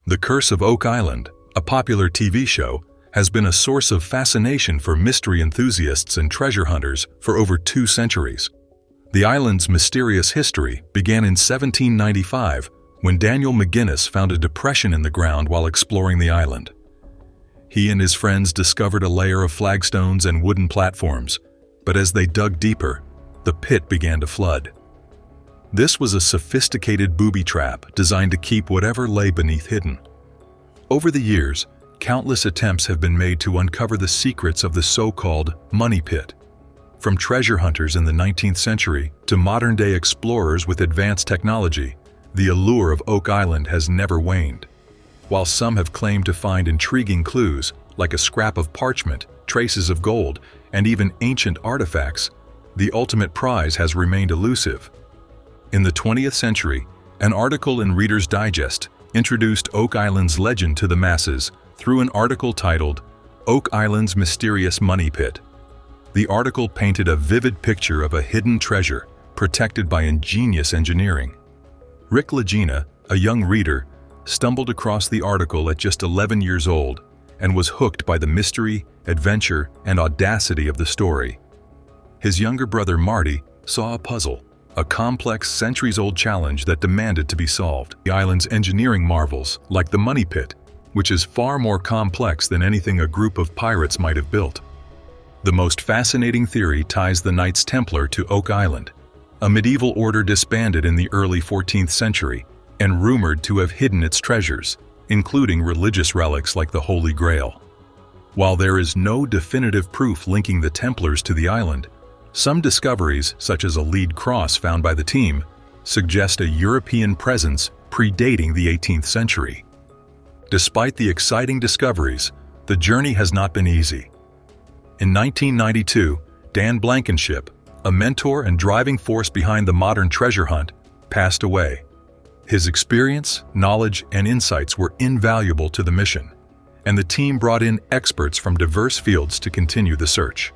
The Curse of Oak Island, a popular TV show, has been a source of fascination for mystery enthusiasts and treasure hunters for over 2 centuries. The island's mysterious history began in 1795 when Daniel McGinnis found a depression in the ground while exploring the island. He and his friends discovered a layer of flagstones and wooden platforms, but as they dug deeper, the pit began to flood. This was a sophisticated booby trap designed to keep whatever lay beneath hidden. Over the years, countless attempts have been made to uncover the secrets of the so-called money pit. From treasure hunters in the 19th century to modern-day explorers with advanced technology, the allure of Oak Island has never waned. While some have claimed to find intriguing clues, like a scrap of parchment, traces of gold, and even ancient artifacts, the ultimate prize has remained elusive. In the 20th century, an article in Reader's Digest introduced Oak Island's legend to the masses through an article titled, "Oak Island's Mysterious Money Pit." The article painted a vivid picture of a hidden treasure protected by ingenious engineering. Rick Lagena, a young reader, stumbled across the article at just 11 years old and was hooked by the mystery, adventure, and audacity of the story. His younger brother Marty saw a puzzle, a complex centuries-old challenge that demanded to be solved. The island's engineering marvels, like the money pit, which is far more complex than anything a group of pirates might have built. The most fascinating theory ties the Knights Templar to Oak Island, a medieval order disbanded in the early 14th century and rumored to have hidden its treasures, including religious relics like the Holy Grail. While there is no definitive proof linking the Templars to the island, some discoveries, such as a lead cross found by the team, suggest a European presence predating the 18th century. Despite the exciting discoveries, the journey has not been easy. In 1992, Dan Blankenship, a mentor and driving force behind the modern treasure hunt, passed away. His experience, knowledge, and insights were invaluable to the mission, and the team brought in experts from diverse fields to continue the search.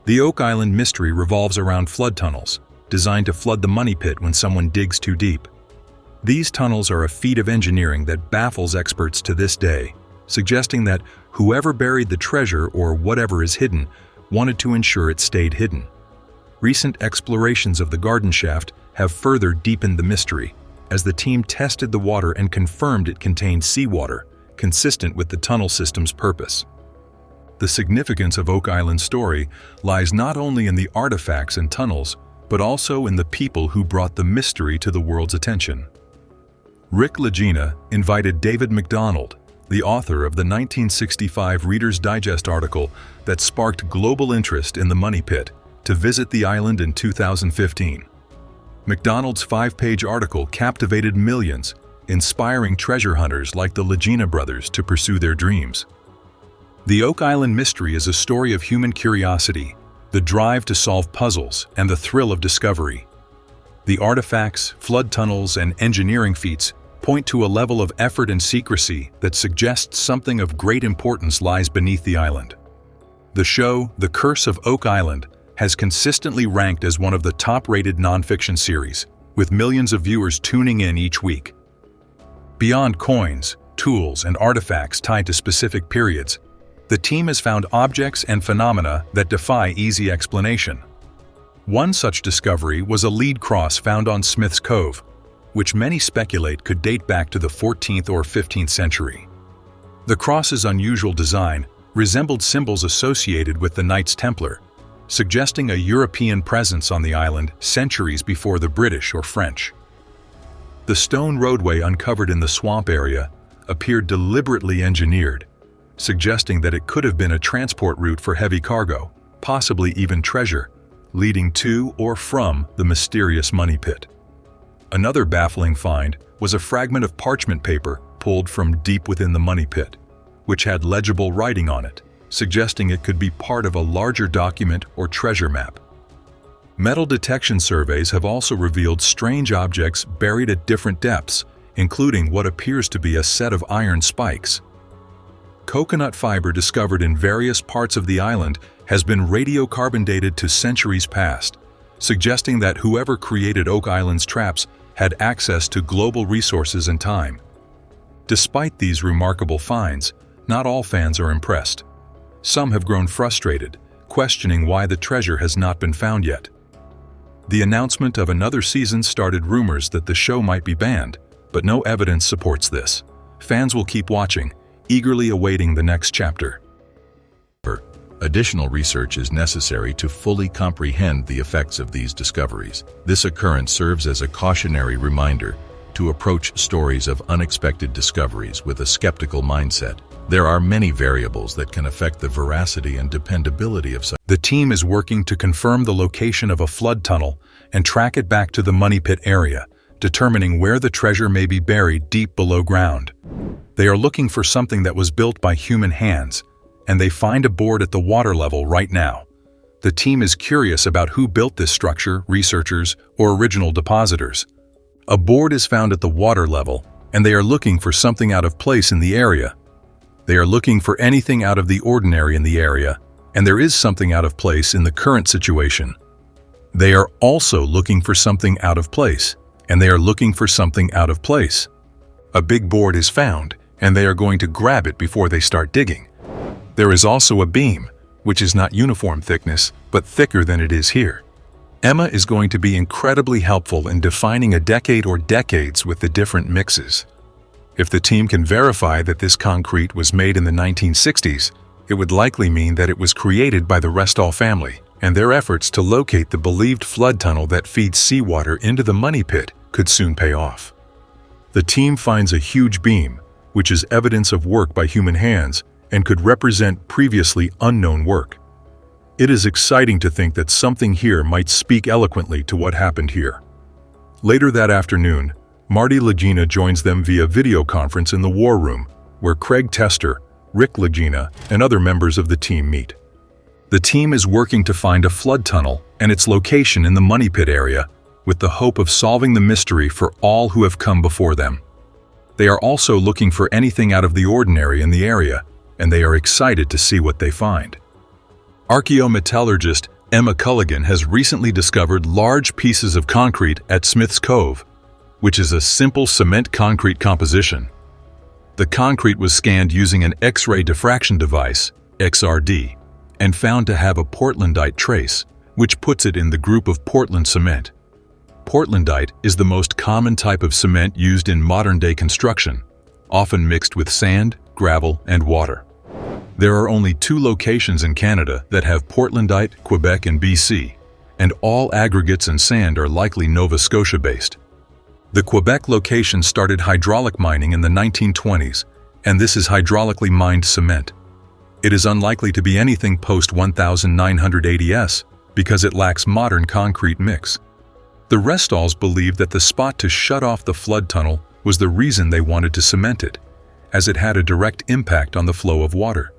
The Oak Island mystery revolves around flood tunnels, designed to flood the money pit when someone digs too deep. These tunnels are a feat of engineering that baffles experts to this day, suggesting that whoever buried the treasure or whatever is hidden wanted to ensure it stayed hidden. Recent explorations of the garden shaft have further deepened the mystery, as the team tested the water and confirmed it contained seawater, consistent with the tunnel system's purpose. The significance of Oak Island's story lies not only in the artifacts and tunnels, but also in the people who brought the mystery to the world's attention. Rick Lagena invited David MacDonald, the author of the 1965 Reader's Digest article that sparked global interest in the money pit, to visit the island in 2015. MacDonald's 5-page article captivated millions, inspiring treasure hunters like the Lagena brothers to pursue their dreams. The Oak Island mystery is a story of human curiosity, the drive to solve puzzles, and the thrill of discovery. The artifacts, flood tunnels, and engineering feats point to a level of effort and secrecy that suggests something of great importance lies beneath the island. The show, The Curse of Oak Island, has consistently ranked as one of the top-rated nonfiction series, with millions of viewers tuning in each week. Beyond coins, tools, and artifacts tied to specific periods, the team has found objects and phenomena that defy easy explanation. One such discovery was a lead cross found on Smith's Cove, which many speculate could date back to the 14th or 15th century. The cross's unusual design resembled symbols associated with the Knights Templar, suggesting a European presence on the island centuries before the British or French. The stone roadway uncovered in the swamp area appeared deliberately engineered, suggesting that it could have been a transport route for heavy cargo, possibly even treasure, leading to or from the mysterious money pit. Another baffling find was a fragment of parchment paper pulled from deep within the money pit, which had legible writing on it, suggesting it could be part of a larger document or treasure map. Metal detection surveys have also revealed strange objects buried at different depths, including what appears to be a set of iron spikes. Coconut fiber discovered in various parts of the island has been radiocarbon dated to centuries past, suggesting that whoever created Oak Island's traps had access to global resources and time. Despite these remarkable finds, not all fans are impressed. Some have grown frustrated, questioning why the treasure has not been found yet. The announcement of another season started rumors that the show might be banned, but no evidence supports this. Fans will keep watching, eagerly awaiting the next chapter. Additional research is necessary to fully comprehend the effects of these discoveries. This occurrence serves as a cautionary reminder to approach stories of unexpected discoveries with a skeptical mindset. There are many variables that can affect the veracity and dependability of such. The team is working to confirm the location of a flood tunnel and track it back to the money pit area, determining where the treasure may be buried deep below ground. They are looking for something that was built by human hands, and they find a board at the water level right now. The team is curious about who built this structure, researchers, or original depositors. A board is found at the water level, and they are looking for something out of place in the area. They are looking for anything out of the ordinary in the area, and there is something out of place in the current situation. They are also looking for something out of place, and they are looking for something out of place. A big board is found, and they are going to grab it before they start digging. There is also a beam, which is not uniform thickness, but thicker than it is here. Emma is going to be incredibly helpful in defining a decade or decades with the different mixes. If the team can verify that this concrete was made in the 1960s, it would likely mean that it was created by the Restall family, and their efforts to locate the believed flood tunnel that feeds seawater into the money pit could soon pay off. The team finds a huge beam, which is evidence of work by human hands and could represent previously unknown work. It is exciting to think that something here might speak eloquently to what happened here. Later that afternoon, Marty Lagena joins them via video conference in the war room, where Craig Tester, Rick Lagena, and other members of the team meet. The team is working to find a flood tunnel and its location in the money pit area, with the hope of solving the mystery for all who have come before them. They are also looking for anything out of the ordinary in the area, and they are excited to see what they find. Archaeometallurgist Emma Culligan has recently discovered large pieces of concrete at Smith's Cove, which is a simple cement concrete composition. The concrete was scanned using an X-ray diffraction device, XRD, and found to have a Portlandite trace, which puts it in the group of Portland cement. Portlandite is the most common type of cement used in modern-day construction, often mixed with sand, gravel, and water. There are only 2 locations in Canada that have Portlandite, Quebec and BC, and all aggregates and sand are likely Nova Scotia-based. The Quebec location started hydraulic mining in the 1920s, and this is hydraulically mined cement. It is unlikely to be anything post-1980s because it lacks modern concrete mix. The Restalls believed that the spot to shut off the flood tunnel was the reason they wanted to cement it, as it had a direct impact on the flow of water.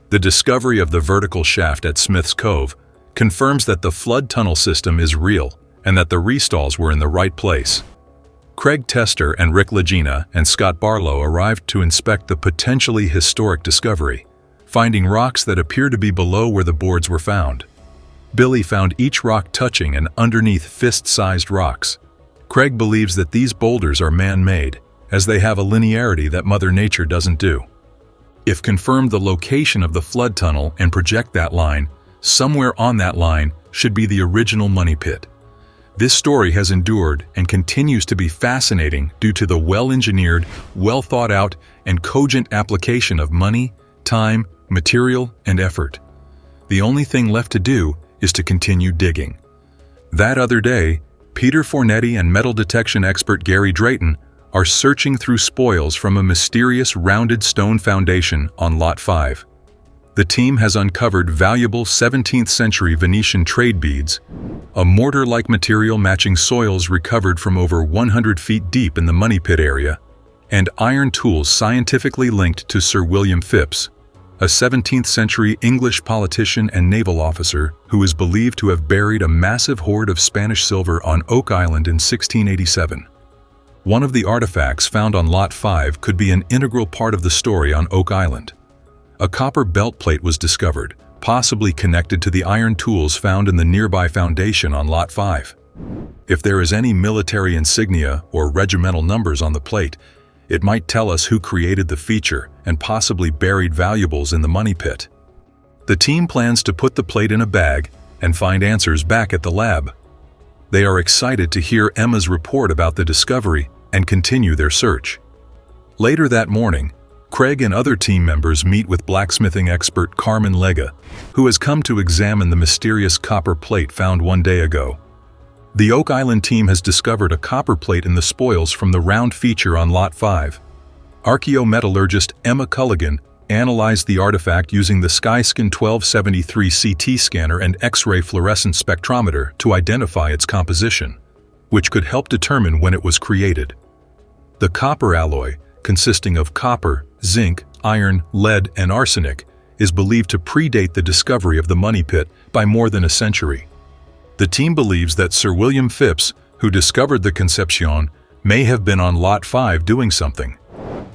The discovery of the vertical shaft at Smith's Cove confirms that the flood tunnel system is real and that the Restalls were in the right place. Craig Tester and Rick Lagena and Scott Barlow arrived to inspect the potentially historic discovery, finding rocks that appear to be below where the boards were found. Billy found each rock touching and underneath fist-sized rocks. Craig believes that these boulders are man-made, as they have a linearity that Mother Nature doesn't do. If confirmed, the location of the flood tunnel and project that line, somewhere on that line should be the original money pit. This story has endured and continues to be fascinating due to the well-engineered, well-thought-out, and cogent application of money, time, material, and effort. The only thing left to do is to continue digging. That other day, Peter Fornetti and metal detection expert Gary Drayton are searching through spoils from a mysterious rounded stone foundation on Lot 5. The team has uncovered valuable 17th-century Venetian trade beads, a mortar-like material matching soils recovered from over 100 feet deep in the money pit area, and iron tools scientifically linked to Sir William Phipps, a 17th-century English politician and naval officer who is believed to have buried a massive hoard of Spanish silver on Oak Island in 1687. One of the artifacts found on Lot 5 could be an integral part of the story on Oak Island. A copper belt plate was discovered, possibly connected to the iron tools found in the nearby foundation on Lot 5. If there is any military insignia or regimental numbers on the plate, It might tell us who created the feature and possibly buried valuables in the money pit. The team plans to put the plate in a bag and find answers back at the lab. They are excited to hear Emma's report about the discovery and continue their search. Later that morning, Craig and other team members meet with blacksmithing expert Carmen Lega, who has come to examine the mysterious copper plate found one day ago. The Oak Island team has discovered a copper plate in the spoils from the round feature on Lot 5. Archaeometallurgist Emma Culligan analyzed the artifact using the Skyscan 1273 CT scanner and X-ray fluorescence spectrometer to identify its composition, which could help determine when it was created. The copper alloy, consisting of copper, zinc, iron, lead, and arsenic, is believed to predate the discovery of the money pit by more than a century. The team believes that Sir William Phipps, who discovered the Concepcion, may have been on Lot 5 doing something.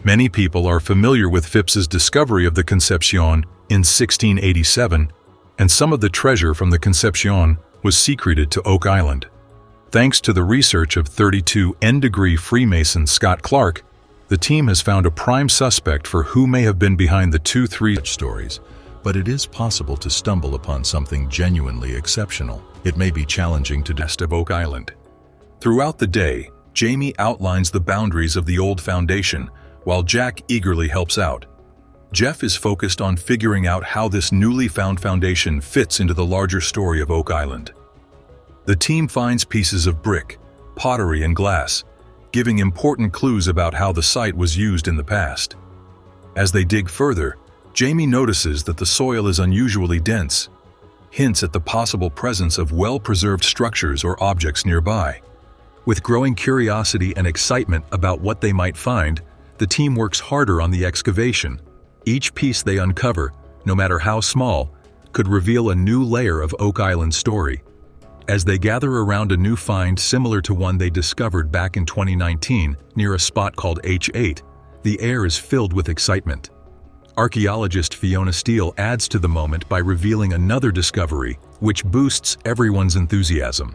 Many people are familiar with Phipps's discovery of the Concepcion in 1687, and some of the treasure from the Concepcion was secreted to Oak Island. Thanks to the research of 32 N-degree Freemason Scott Clark, the team has found a prime suspect for who may have been behind the 2-3 stories, but it is possible to stumble upon something genuinely exceptional. It may be challenging to west of Oak Island. Throughout the day, Jamie outlines the boundaries of the old foundation, while Jack eagerly helps out. Jeff is focused on figuring out how this newly found foundation fits into the larger story of Oak Island. The team finds pieces of brick, pottery, and glass, giving important clues about how the site was used in the past. As they dig further, Jamie notices that the soil is unusually dense, hints at the possible presence of well-preserved structures or objects nearby. With growing curiosity and excitement about what they might find, the team works harder on the excavation. Each piece they uncover, no matter how small, could reveal a new layer of Oak Island's story. As they gather around a new find similar to one they discovered back in 2019 near a spot called H8, the air is filled with excitement. Archaeologist Fiona Steele adds to the moment by revealing another discovery, which boosts everyone's enthusiasm.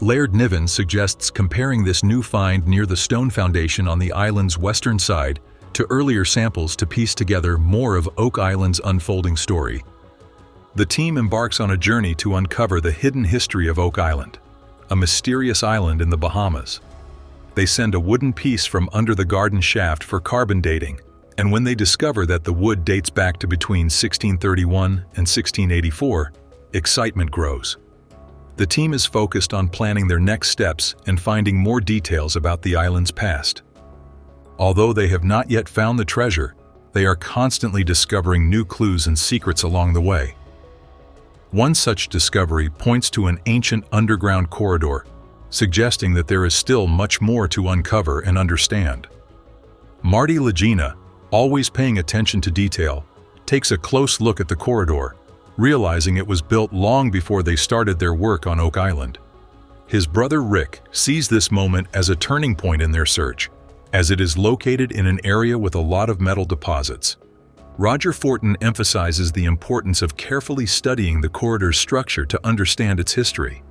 Laird Niven suggests comparing this new find near the stone foundation on the island's western side to earlier samples to piece together more of Oak Island's unfolding story. The team embarks on a journey to uncover the hidden history of Oak Island, a mysterious island in the Bahamas. They send a wooden piece from under the garden shaft for carbon dating, and when they discover that the wood dates back to between 1631 and 1684, excitement grows. The team is focused on planning their next steps and finding more details about the island's past. Although they have not yet found the treasure, they are constantly discovering new clues and secrets along the way. One such discovery points to an ancient underground corridor, suggesting that there is still much more to uncover and understand. Marty Lagina, always paying attention to detail, takes a close look at the corridor, realizing it was built long before they started their work on Oak Island. His brother Rick sees this moment as a turning point in their search, as it is located in an area with a lot of metal deposits. Roger Fortin emphasizes the importance of carefully studying the corridor's structure to understand its history.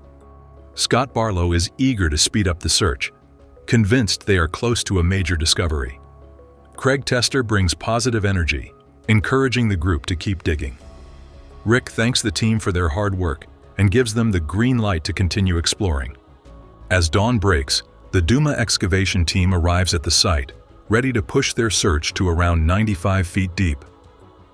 Scott Barlow is eager to speed up the search, convinced they are close to a major discovery. Craig Tester brings positive energy, encouraging the group to keep digging. Rick thanks the team for their hard work and gives them the green light to continue exploring. As dawn breaks, the Duma excavation team arrives at the site, ready to push their search to around 95 feet deep.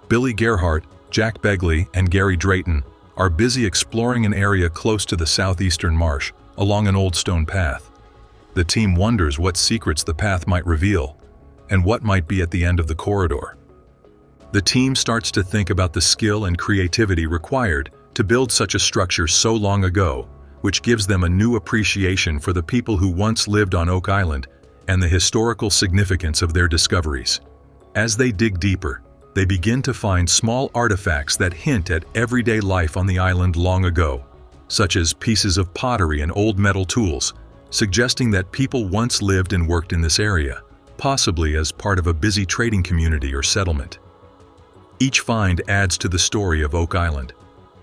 Billy Gerhardt, Jack Begley, and Gary Drayton are busy exploring an area close to the southeastern marsh, along an old stone path. The team wonders what secrets the path might reveal, and what might be at the end of the corridor. The team starts to think about the skill and creativity required to build such a structure so long ago, which gives them a new appreciation for the people who once lived on Oak Island and the historical significance of their discoveries. As they dig deeper, they begin to find small artifacts that hint at everyday life on the island long ago, such as pieces of pottery and old metal tools, suggesting that people once lived and worked in this area, possibly as part of a busy trading community or settlement. Each find adds to the story of Oak Island,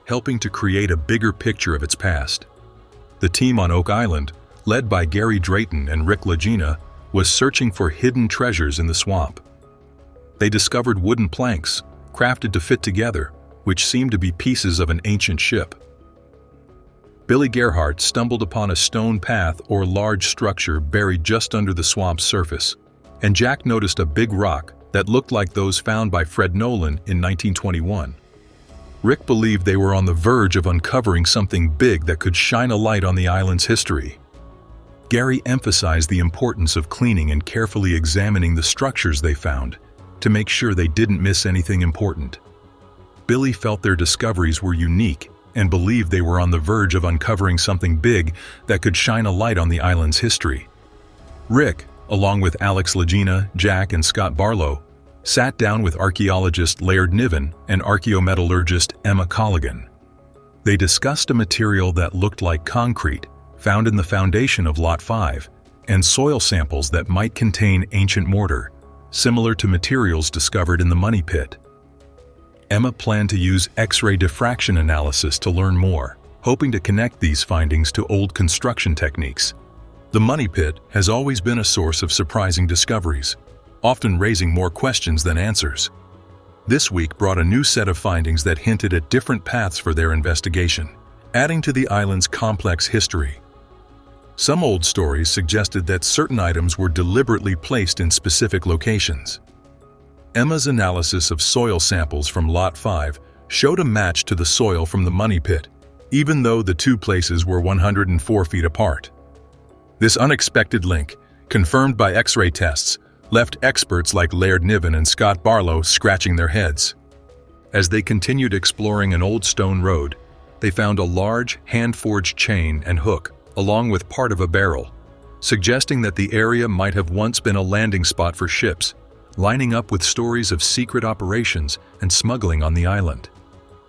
helping to create a bigger picture of its past. The team on Oak Island, led by Gary Drayton and Rick Lagena, was searching for hidden treasures in the swamp. They discovered wooden planks, crafted to fit together, which seemed to be pieces of an ancient ship. Billy Gerhardt stumbled upon a stone path or large structure buried just under the swamp's surface, and Jack noticed a big rock that looked like those found by Fred Nolan in 1921. Rick believed they were on the verge of uncovering something big that could shine a light on the island's history. Gary emphasized the importance of cleaning and carefully examining the structures they found to make sure they didn't miss anything important. Billy felt their discoveries were unique and believed they were on the verge of uncovering something big that could shine a light on the island's history. Rick, along with Alex Lagina, Jack, and Scott Barlow, sat down with archaeologist Laird Niven and archaeometallurgist Emma Colligan. They discussed a material that looked like concrete found in the foundation of Lot 5 and soil samples that might contain ancient mortar, similar to materials discovered in the Money Pit. Emma planned to use X-ray diffraction analysis to learn more, hoping to connect these findings to old construction techniques. The Money Pit has always been a source of surprising discoveries, often raising more questions than answers. This week brought a new set of findings that hinted at different paths for their investigation, adding to the island's complex history. Some old stories suggested that certain items were deliberately placed in specific locations. Emma's analysis of soil samples from Lot 5 showed a match to the soil from the Money Pit, even though the two places were 104 feet apart. This unexpected link, confirmed by X-ray tests, left experts like Laird Niven and Scott Barlow scratching their heads. As they continued exploring an old stone road, they found a large, hand-forged chain and hook, along with part of a barrel, suggesting that the area might have once been a landing spot for ships, lining up with stories of secret operations and smuggling on the island.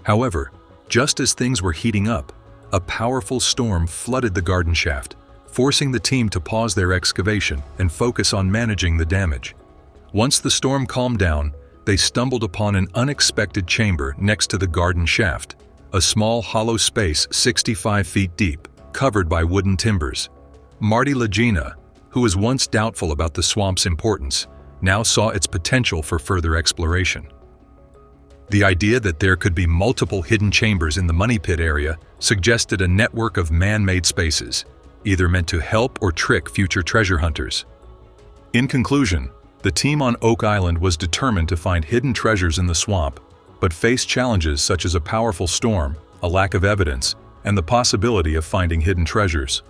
However, just as things were heating up, a powerful storm flooded the garden shaft, forcing the team to pause their excavation and focus on managing the damage. Once the storm calmed down, they stumbled upon an unexpected chamber next to the garden shaft, a small hollow space 65 feet deep, covered by wooden timbers. Marty Lagena, who was once doubtful about the swamp's importance, now saw its potential for further exploration. The idea that there could be multiple hidden chambers in the Money Pit area suggested a network of man-made spaces, either meant to help or trick future treasure hunters. In conclusion, the team on Oak Island was determined to find hidden treasures in the swamp, but faced challenges such as a powerful storm, a lack of evidence, and the possibility of finding hidden treasures.